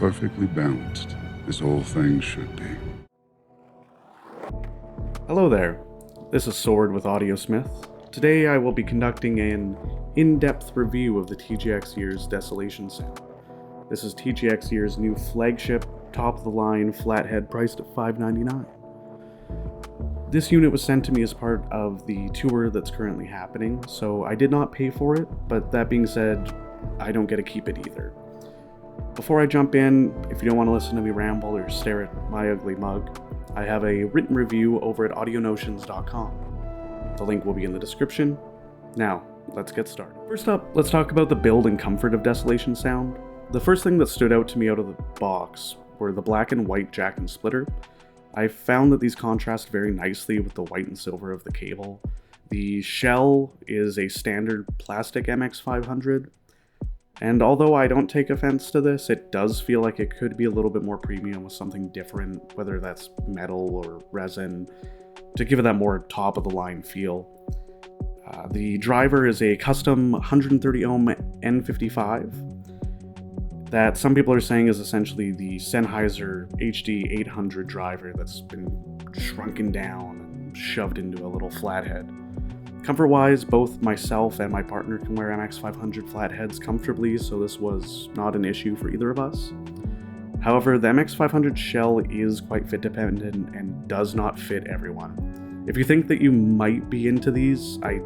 perfectly balanced, as all things should be. Hello there, this is Sword with Audiosmith. Today I will be conducting an in-depth review of the TGXEAR's Desolation sound. This is TGXEAR's new flagship, top-of-the-line flathead priced at $599. This unit was sent to me as part of the tour that's currently happening, so I did not pay for it, but that being said, I don't get to keep it either. Before I jump in, if you don't want to listen to me ramble or stare at my ugly mug, I have a written review over at audionotions.com. The link will be in the description. Now, let's get started. First up, let's talk about the build and comfort of Desolation sound. The first thing that stood out to me out of the box were the black and white jack and splitter. I found that these contrast very nicely with the white and silver of the cable. The shell is a standard plastic MX500, and although I don't take offense to this, it does feel like it could be a little bit more premium with something different, whether that's metal or resin, to give it that more top-of-the-line feel. The driver is a custom 130 ohm N55 that some people are saying is essentially the Sennheiser HD 800 driver that's been shrunken down and shoved into a little flathead. Comfort-wise, both myself and my partner can wear MX500 flatheads comfortably, so this was not an issue for either of us. However, the MX500 shell is quite fit dependent and does not fit everyone. If you think that you might be into these, I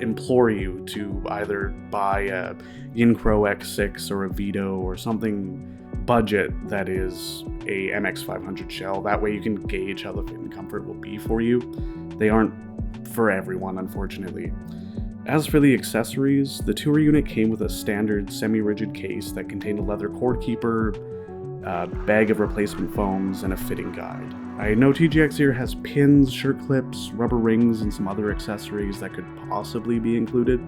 implore you to either buy a Yincrow X6 or a Vito or something budget that is a MX500 shell. That way you can gauge how the fit and comfort will be for you. They aren't for everyone, unfortunately. As for the accessories, the tour unit came with a standard semi-rigid case that contained a leather cord keeper, a bag of replacement foams, and a fitting guide. I know TGXEAR has pins, shirt clips, rubber rings, and some other accessories that could possibly be included,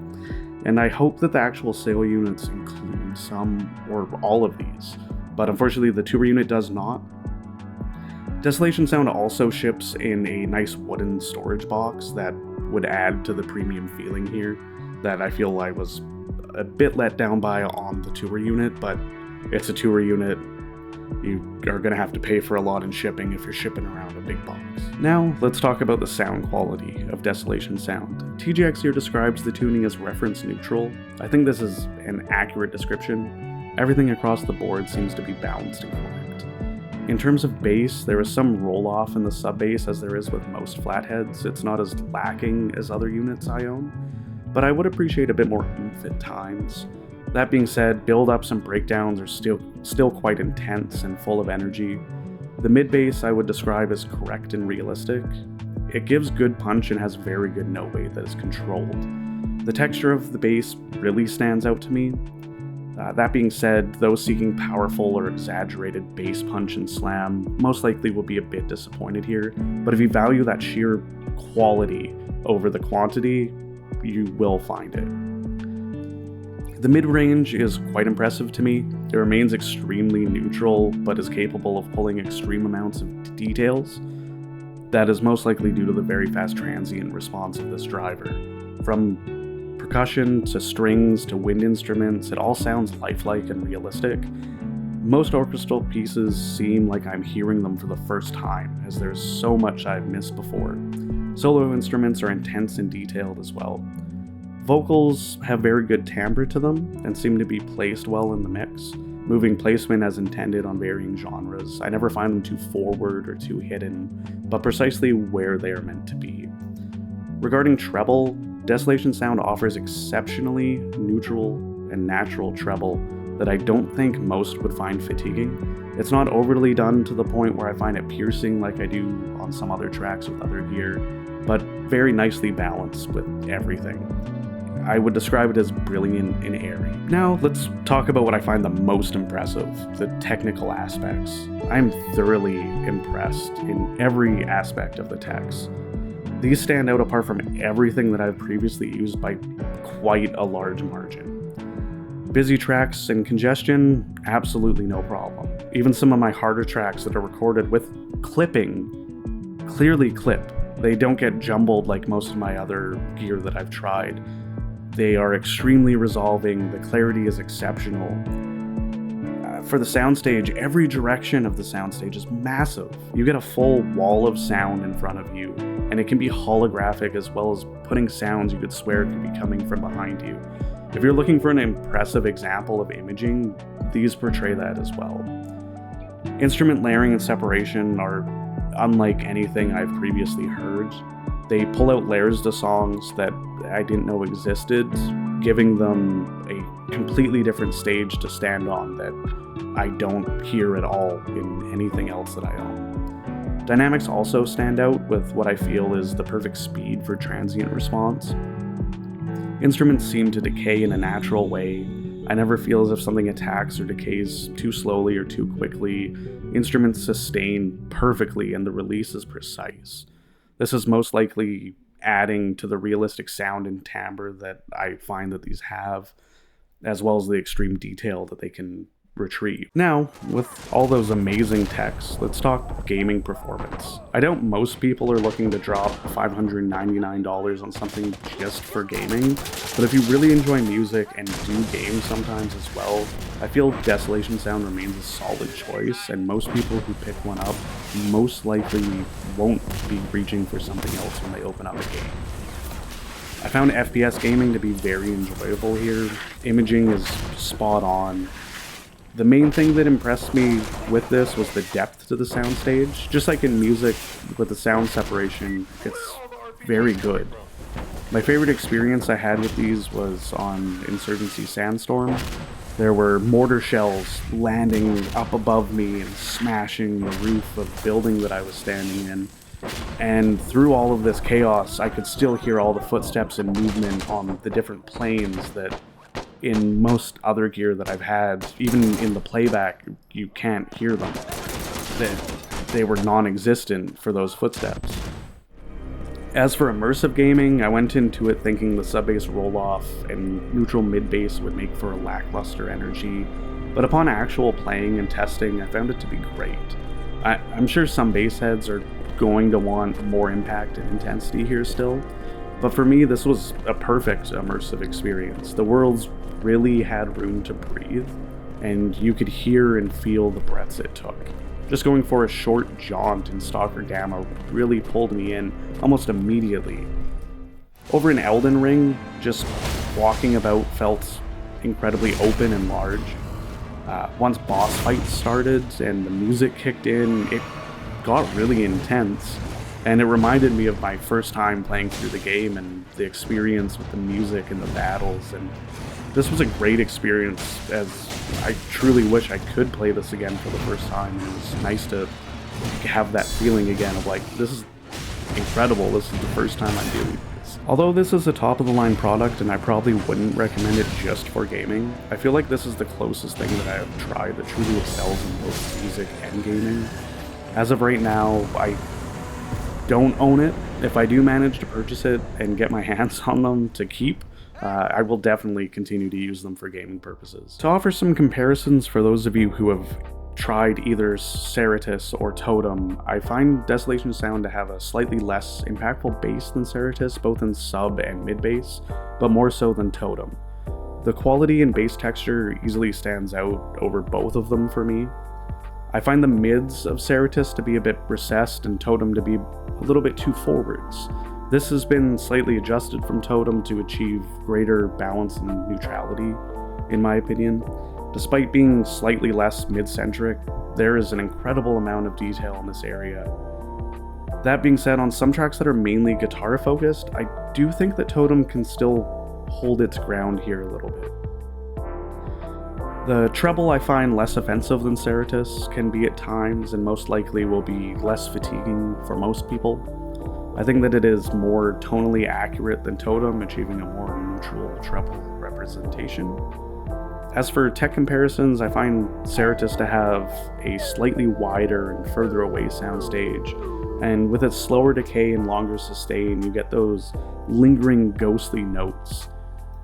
and I hope that the actual sale units include some or all of these, but unfortunately the tour unit does not. Desolation sound also ships in a nice wooden storage box that would add to the premium feeling here that I feel I was a bit let down by on the tour unit, but it's a tour unit. You are going to have to pay for a lot in shipping if you're shipping around a big box. Now, let's talk about the sound quality of Desolation sound. TGXEAR describes the tuning as reference neutral. I think this is an accurate description. Everything across the board seems to be balanced and correct. In terms of bass, there is some roll-off in the sub-bass as there is with most flatheads. It's not as lacking as other units I own, but I would appreciate a bit more oomph at times. That being said, build-ups and breakdowns are still quite intense and full of energy. The mid-bass I would describe as correct and realistic. It gives good punch and has very good note weight that is controlled. The texture of the bass really stands out to me. That being said, those seeking powerful or exaggerated bass punch and slam most likely will be a bit disappointed here, but if you value that sheer quality over the quantity, you will find it. The mid-range is quite impressive to me. It remains extremely neutral, but is capable of pulling extreme amounts of details. That is most likely due to the very fast transient response of this driver. From percussion to strings to wind instruments, it all sounds lifelike and realistic. Most orchestral pieces seem like I'm hearing them for the first time, as there's so much I've missed before. Solo instruments are intense and detailed as well. Vocals have very good timbre to them and seem to be placed well in the mix, moving placement as intended on varying genres. I never find them too forward or too hidden, but precisely where they are meant to be. Regarding treble, Desolation sound offers exceptionally neutral and natural treble that I don't think most would find fatiguing. It's not overly done to the point where I find it piercing like I do on some other tracks with other gear, but very nicely balanced with everything. I would describe it as brilliant and airy. Now, let's talk about what I find the most impressive, the technical aspects. I am thoroughly impressed in every aspect of the techs. These stand out apart from everything that I've previously used by quite a large margin. Busy tracks and congestion, absolutely no problem. Even some of my harder tracks that are recorded with clipping clearly clip. They don't get jumbled like most of my other gear that I've tried. They are extremely resolving, the clarity is exceptional. For the soundstage, every direction of the soundstage is massive. You get a full wall of sound in front of you, and it can be holographic as well as putting sounds you could swear could be coming from behind you. If you're looking for an impressive example of imaging, these portray that as well. Instrument layering and separation are unlike anything I've previously heard. They pull out layers to songs that I didn't know existed, giving them a completely different stage to stand on that I don't hear at all in anything else that I own. Dynamics also stand out with what I feel is the perfect speed for transient response. Instruments seem to decay in a natural way. I never feel as if something attacks or decays too slowly or too quickly. Instruments sustain perfectly and the release is precise. This is most likely adding to the realistic sound and timbre that I find that these have, as well as the extreme detail that they can retrieve. Now, with all those amazing techs, let's talk gaming performance. I doubt most people are looking to drop $599 on something just for gaming, but if you really enjoy music and do game sometimes as well, I feel Desolation Sound remains a solid choice, and most people who pick one up most likely won't be reaching for something else when they open up a game. I found FPS gaming to be very enjoyable here. Imaging is spot on. The main thing that impressed me with this was the depth to the soundstage. Just like in music, with the sound separation, it's very good. My favorite experience I had with these was on Insurgency Sandstorm. There were mortar shells landing up above me and smashing the roof of the building that I was standing in. And through all of this chaos, I could still hear all the footsteps and movement on the different planes that in most other gear that I've had, even in the playback, you can't hear them. They were non-existent for those footsteps. As for immersive gaming, I went into it thinking the sub-bass roll-off and neutral mid-bass would make for a lackluster energy, but upon actual playing and testing, I found it to be great. I'm sure some bass heads are going to want more impact and intensity here still, but for me, this was a perfect immersive experience. The worlds really had room to breathe, and you could hear and feel the breaths it took. Just going for a short jaunt in Stalker Gamma really pulled me in almost immediately. Over in Elden Ring, just walking about felt incredibly open and large. Once boss fights started and the music kicked in, it got really intense. And it reminded me of my first time playing through the game and the experience with the music and the battles, and this was a great experience, as I truly wish I could play this again for the first time. It was nice to have that feeling again of like, this is incredible, this is the first time I'm doing this. Although this is a top-of-the-line product and I probably wouldn't recommend it just for gaming, I feel like this is the closest thing that I have tried that truly excels in both music and gaming. As of right now, I don't own it. If I do manage to purchase it and get my hands on them to keep, I will definitely continue to use them for gaming purposes. To offer some comparisons for those of you who have tried either Serratus or Totem, I find Desolation Sound to have a slightly less impactful bass than Serratus, both in sub and mid bass, but more so than Totem. The quality and bass texture easily stands out over both of them for me. I find the mids of Serratus to be a bit recessed and Totem to be a little bit too forwards. This has been slightly adjusted from Totem to achieve greater balance and neutrality, in my opinion. Despite being slightly less mid-centric, there is an incredible amount of detail in this area. That being said, on some tracks that are mainly guitar focused, I do think that Totem can still hold its ground here a little bit. The treble I find less offensive than Serratus can be at times, and most likely will be less fatiguing for most people. I think that it is more tonally accurate than Totem, achieving a more neutral treble representation. As for tech comparisons, I find Serratus to have a slightly wider and further away soundstage, and with its slower decay and longer sustain, you get those lingering ghostly notes.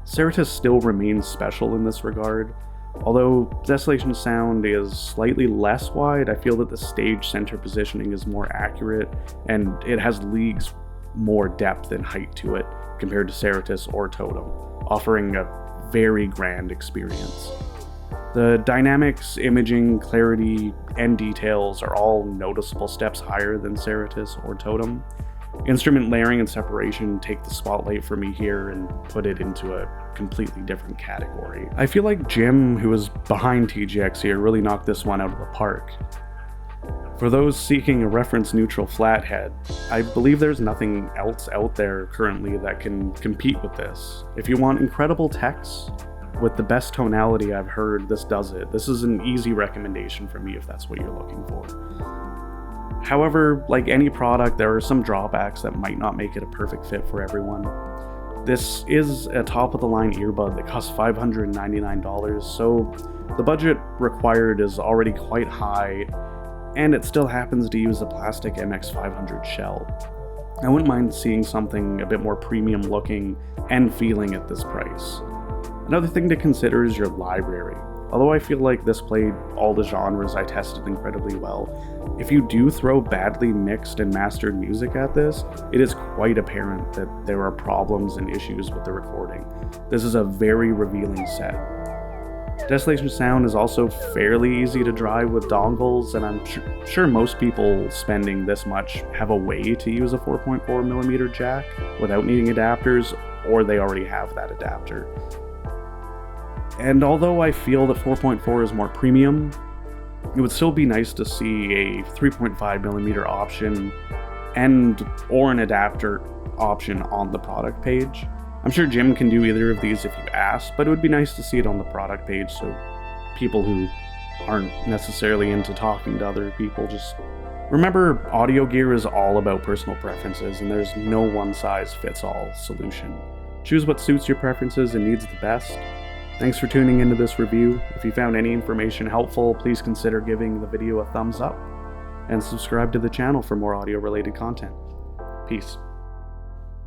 Serratus still remains special in this regard. Although Desolation Sound is slightly less wide, I feel that the stage center positioning is more accurate, and it has leagues more depth and height to it compared to Serratus or Totem, offering a very grand experience. The dynamics, imaging, clarity, and details are all noticeable steps higher than Serratus or Totem. Instrument layering and separation take the spotlight for me here and put it into a completely different category. I feel like Jim, who was behind TGXEAR, really knocked this one out of the park. For those seeking a reference-neutral flathead, I believe there's nothing else out there currently that can compete with this. If you want incredible text with the best tonality I've heard, this does it. This is an easy recommendation for me if that's what you're looking for. However, like any product, there are some drawbacks that might not make it a perfect fit for everyone. This is a top-of-the-line earbud that costs $599, so the budget required is already quite high, and it still happens to use a plastic MX500 shell. I wouldn't mind seeing something a bit more premium looking and feeling at this price. Another thing to consider is your library. Although I feel like this played all the genres I tested incredibly well, if you do throw badly mixed and mastered music at this, it is quite apparent that there are problems and issues with the recording. This is a very revealing set. Desolation sound is also fairly easy to drive with dongles, and I'm sure most people spending this much have a way to use a 4.4mm jack without needing adapters, or they already have that adapter. And although I feel that 4.4 is more premium, it would still be nice to see a 3.5mm option or an adapter option on the product page. I'm sure Jim can do either of these if you ask, but it would be nice to see it on the product page so people who aren't necessarily into talking to other people just remember audio gear is all about personal preferences, and there's no one-size-fits-all solution. Choose what suits your preferences and needs the best. Thanks for tuning into this review. If you found any information helpful, please consider giving the video a thumbs up and subscribe to the channel for more audio-related content. Peace.